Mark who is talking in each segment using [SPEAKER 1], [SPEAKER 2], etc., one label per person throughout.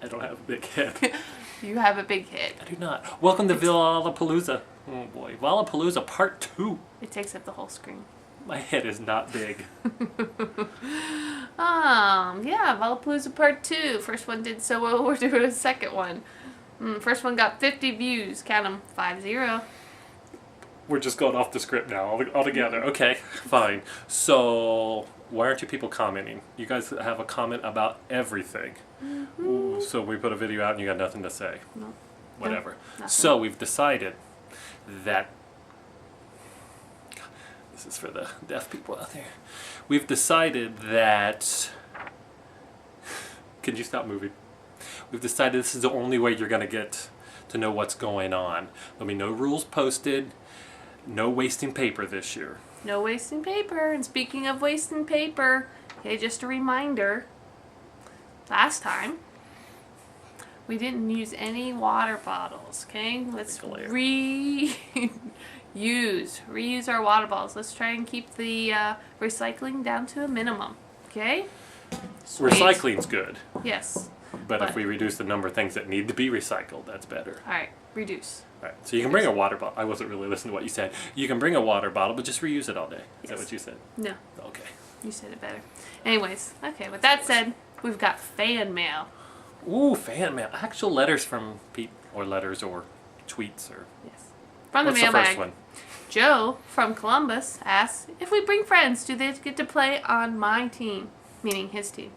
[SPEAKER 1] I don't have a big head.
[SPEAKER 2] You have a big head.
[SPEAKER 1] I do not. Welcome to Vollapalooza. Oh boy, Vollapalooza Part 2.
[SPEAKER 2] It takes up the whole screen.
[SPEAKER 1] My head is not big.
[SPEAKER 2] Yeah, Vollapalooza Part 2. First one did so well, we're doing a second one. First one got 50 views. Count them, 50.
[SPEAKER 1] We're just going off the script now, all together. Okay, fine. So, why aren't you people commenting? You guys have a comment about everything. Ooh, so we put a video out and you got nothing to say.
[SPEAKER 2] No.
[SPEAKER 1] Whatever.
[SPEAKER 2] Nothing.
[SPEAKER 1] So we've decided that... This is for the deaf people out there. We've decided that... Can you stop moving? We've decided this is the only way you're going to get to know what's going on. There'll be no rules posted. No wasting paper this year.
[SPEAKER 2] No wasting paper. And speaking of wasting paper, okay, just a reminder. Last time, we didn't use any water bottles, okay? Let's reuse our water bottles. Let's try and keep the recycling down to a minimum, okay? Sweet.
[SPEAKER 1] Recycling's good.
[SPEAKER 2] Yes.
[SPEAKER 1] But if we reduce the number of things that need to be recycled, that's better.
[SPEAKER 2] All right, reduce.
[SPEAKER 1] All right, so you can bring a water bottle. I wasn't really listening to what you said. You can bring a water bottle, but just reuse it all day. Is that what you said?
[SPEAKER 2] No.
[SPEAKER 1] Okay.
[SPEAKER 2] You said it better. Anyways, okay, with that said, we've got fan mail.
[SPEAKER 1] Ooh, fan mail. Actual letters from people, or letters, or tweets, or...
[SPEAKER 2] Yes. From the
[SPEAKER 1] What's
[SPEAKER 2] mailbag.
[SPEAKER 1] the first one?
[SPEAKER 2] Joe from Columbus asks, if we bring friends, do they get to play on my team? Meaning his team.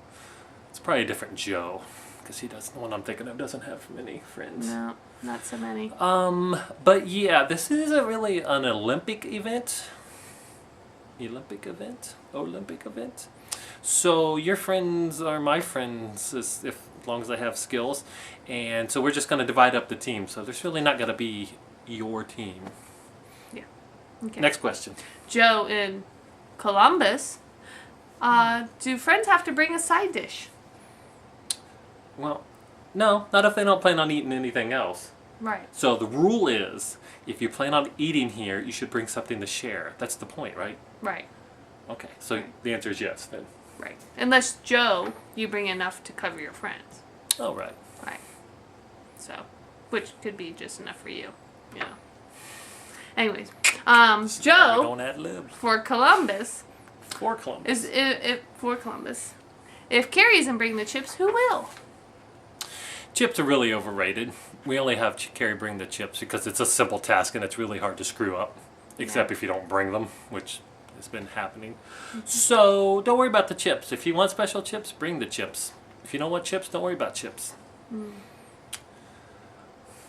[SPEAKER 1] It's probably a different Joe, because he doesn't. The one I'm thinking of doesn't have many friends.
[SPEAKER 2] No, not so many.
[SPEAKER 1] But yeah, this isn't really an Olympic event. Olympic event. So your friends are my friends, as long as they have skills, and so we're just going to divide up the team. So there's really not going to be your team.
[SPEAKER 2] Yeah. Okay.
[SPEAKER 1] Next question.
[SPEAKER 2] Joe in Columbus. Do friends have to bring a side dish?
[SPEAKER 1] Well, no, not if they don't plan on eating anything else.
[SPEAKER 2] Right.
[SPEAKER 1] So the rule is, if you plan on eating here, you should bring something to share. That's the point, right?
[SPEAKER 2] Right.
[SPEAKER 1] Okay, so the answer is yes, then.
[SPEAKER 2] Right. Unless, Joe, you bring enough to cover your friends.
[SPEAKER 1] Oh, right.
[SPEAKER 2] Right. So, which could be just enough for you, you know. Anyways, Joe,
[SPEAKER 1] don't ad lib.
[SPEAKER 2] for Columbus,
[SPEAKER 1] For Columbus.
[SPEAKER 2] for Columbus, if Carrie isn't bringing the chips, who will?
[SPEAKER 1] Chips are really overrated. We only have Carrie bring the chips because it's a simple task and it's really hard to screw up. Except if you don't bring them, which has been happening. So don't worry about the chips. If you want special chips, bring the chips. If you don't want chips, don't worry about chips.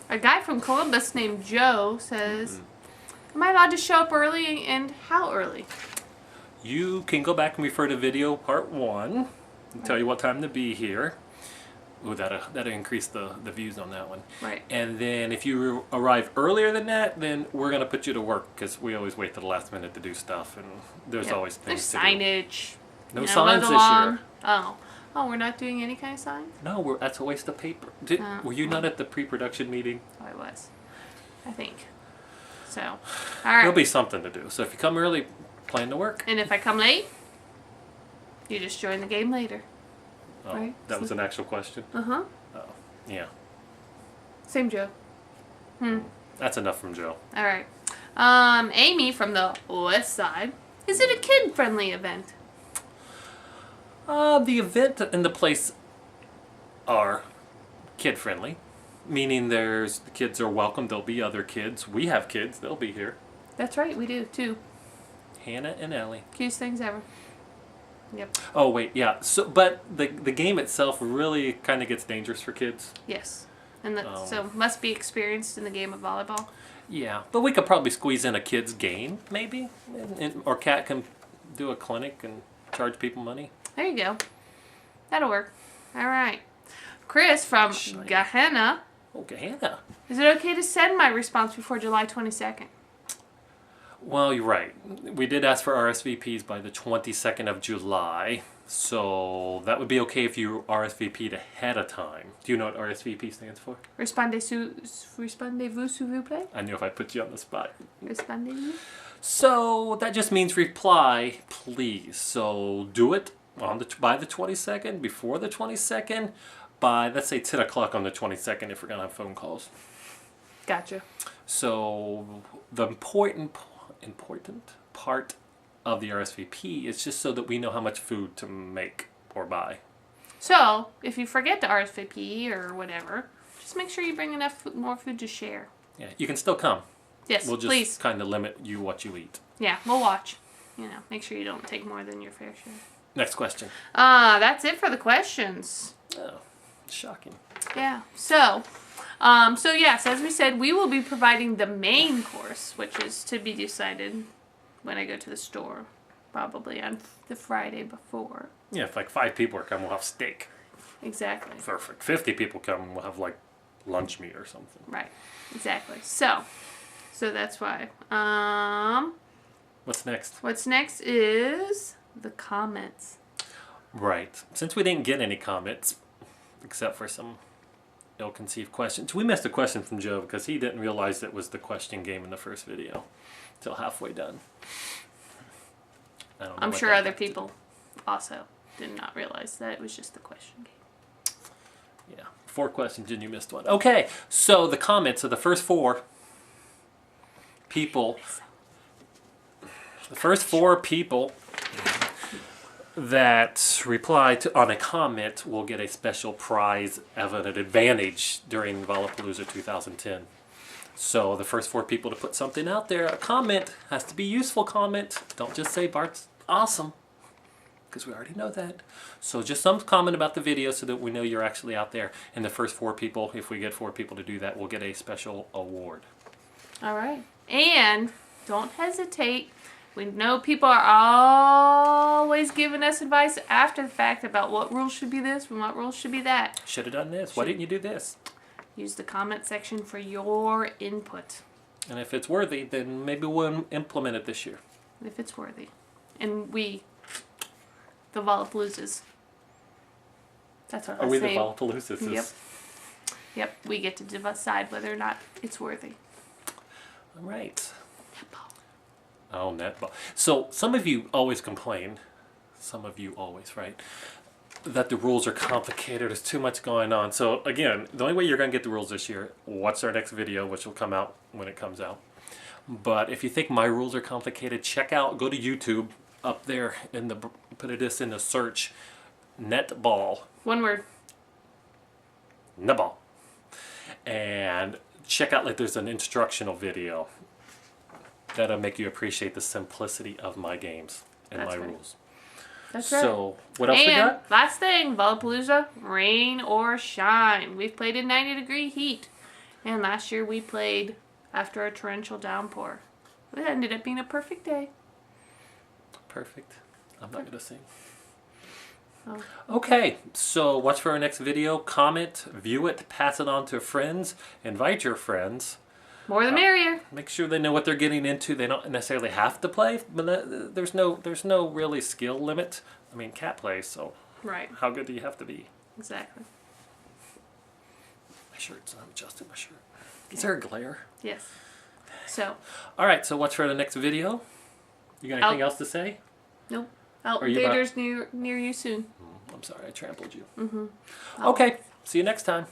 [SPEAKER 2] A guy from Columbus named Joe says, am I allowed to show up early, and how early?
[SPEAKER 1] You can go back and refer to video part 1 and tell you what time to be here. Ooh, that'll increase the views on that one.
[SPEAKER 2] Right.
[SPEAKER 1] And then if you arrive earlier than that, then we're going to put you to work because we always wait to the last minute to do stuff, and there's always things
[SPEAKER 2] There's
[SPEAKER 1] to do.
[SPEAKER 2] signage.
[SPEAKER 1] No signs this year.
[SPEAKER 2] Oh, we're not doing any kind of signs?
[SPEAKER 1] No, that's a waste of paper. Were you not at the pre-production meeting?
[SPEAKER 2] Oh, I was. I think. So, all right.
[SPEAKER 1] There'll be something to do. So if you come early, plan to work.
[SPEAKER 2] And if I come late, you just join the game later.
[SPEAKER 1] Oh,
[SPEAKER 2] right.
[SPEAKER 1] That was an actual question?
[SPEAKER 2] Uh-huh.
[SPEAKER 1] Oh, yeah.
[SPEAKER 2] Same Joe.
[SPEAKER 1] That's enough from Joe.
[SPEAKER 2] All right. Amy from the west side. Is it a kid-friendly event?
[SPEAKER 1] The event and the place are kid-friendly, meaning the kids are welcome. There'll be other kids. We have kids. They'll be here.
[SPEAKER 2] That's right, we do, too.
[SPEAKER 1] Hannah and Ellie.
[SPEAKER 2] Cutest things ever. Yep.
[SPEAKER 1] Oh, wait, yeah. So, but the game itself really kind of gets dangerous for kids.
[SPEAKER 2] Yes. And so must be experienced in the game of volleyball.
[SPEAKER 1] Yeah, but we could probably squeeze in a kid's game, maybe. Or Kat can do a clinic and charge people money.
[SPEAKER 2] There you go. That'll work. All right. Chris from Gehenna.
[SPEAKER 1] Oh, Gehenna.
[SPEAKER 2] Is it okay to send my response before July 22nd?
[SPEAKER 1] Well, you're right. We did ask for RSVPs by the 22nd of July, so that would be okay if you RSVP'd ahead of time. Do you know what RSVP stands for?
[SPEAKER 2] Respondez-vous, s'il vous plaît?
[SPEAKER 1] I knew if I put you on the spot.
[SPEAKER 2] Respondez-vous?
[SPEAKER 1] So that just means reply, please. So do it by the 22nd, before the 22nd, by, let's say, 10 o'clock on the 22nd if we're going to have phone calls.
[SPEAKER 2] Gotcha.
[SPEAKER 1] So the important part of the RSVP is just so that we know how much food to make or buy.
[SPEAKER 2] So, if you forget to RSVP or whatever, just make sure you bring enough more food to share.
[SPEAKER 1] Yeah, you can still come.
[SPEAKER 2] Yes,
[SPEAKER 1] We'll just
[SPEAKER 2] please.
[SPEAKER 1] kind of limit you what you eat.
[SPEAKER 2] Yeah, we'll watch. You know, make sure you don't take more than your fair share.
[SPEAKER 1] Next question.
[SPEAKER 2] That's it for the questions.
[SPEAKER 1] Oh, shocking.
[SPEAKER 2] Yeah. So yes, as we said, we will be providing the main course, which is to be decided when I go to the store, probably on the Friday before.
[SPEAKER 1] Yeah, if like 5 people are coming, we'll have steak.
[SPEAKER 2] Exactly.
[SPEAKER 1] If 50 people come, we'll have like lunch meat or something.
[SPEAKER 2] Right. Exactly. So that's why.
[SPEAKER 1] What's next?
[SPEAKER 2] What's next is the comments.
[SPEAKER 1] Right. Since we didn't get any comments, except for some ill-conceived questions. We missed a question from Joe because he didn't realize it was the question game in the first video till halfway done. I don't know
[SPEAKER 2] I'm
[SPEAKER 1] what
[SPEAKER 2] sure
[SPEAKER 1] that
[SPEAKER 2] other
[SPEAKER 1] has to do.
[SPEAKER 2] people also did not realize that it was just the question game.
[SPEAKER 1] Yeah, 4 questions and you missed one. Okay, so the comments of the first 4 people, that reply on a comment will get a special prize of an advantage during Vollapalooza 2010. So the first 4 people to put something out there, a comment, has to be a useful comment. Don't just say Bart's awesome, because we already know that. So just some comment about the video so that we know you're actually out there. And the first 4 people, if we get 4 people to do that, we'll get a special award.
[SPEAKER 2] All right. And don't hesitate. We know people are always giving us advice after the fact about what rules should be this and what rules should be that.
[SPEAKER 1] Should have done this. Why didn't you do this?
[SPEAKER 2] Use the comment section for your input.
[SPEAKER 1] And if it's worthy, then maybe we'll implement it this year.
[SPEAKER 2] If it's worthy. And the Vollapaloozas. That's our
[SPEAKER 1] Are we
[SPEAKER 2] name.
[SPEAKER 1] the Vollapaloozas?
[SPEAKER 2] Yep. We get to decide whether or not it's worthy.
[SPEAKER 1] All right. Oh, netball. So some of you always complain, right, that the rules are complicated. There's too much going on. So again, the only way you're going to get the rules this year, watch our next video, which will come out when it comes out. But if you think my rules are complicated, go to YouTube up there put this in the search, netball.
[SPEAKER 2] One word.
[SPEAKER 1] Netball. And check out, like, there's an instructional video that'll make you appreciate the simplicity of my games and my rules.
[SPEAKER 2] That's right.
[SPEAKER 1] So, what else we got?
[SPEAKER 2] Last thing, Vollapalooza, rain or shine. We've played in 90-degree heat. And last year we played after a torrential downpour. It ended up being a perfect day.
[SPEAKER 1] Perfect. I'm not going to sing.
[SPEAKER 2] Oh.
[SPEAKER 1] Okay, so watch for our next video. Comment, view it, pass it on to friends, invite your friends.
[SPEAKER 2] More the merrier.
[SPEAKER 1] Make sure they know what they're getting into. They don't necessarily have to play, but there's no really skill limit. I mean, Cat plays, so
[SPEAKER 2] Right.
[SPEAKER 1] how good do you have to be?
[SPEAKER 2] Exactly.
[SPEAKER 1] My shirt's not adjusted. My shirt. Is there a glare?
[SPEAKER 2] Yes. So.
[SPEAKER 1] All right, so watch for the next video. You got anything else to say?
[SPEAKER 2] Nope. Out
[SPEAKER 1] Are
[SPEAKER 2] in
[SPEAKER 1] you about-
[SPEAKER 2] theaters near you soon.
[SPEAKER 1] I'm sorry, I trampled you.
[SPEAKER 2] Mm-hmm.
[SPEAKER 1] Okay, see you next time.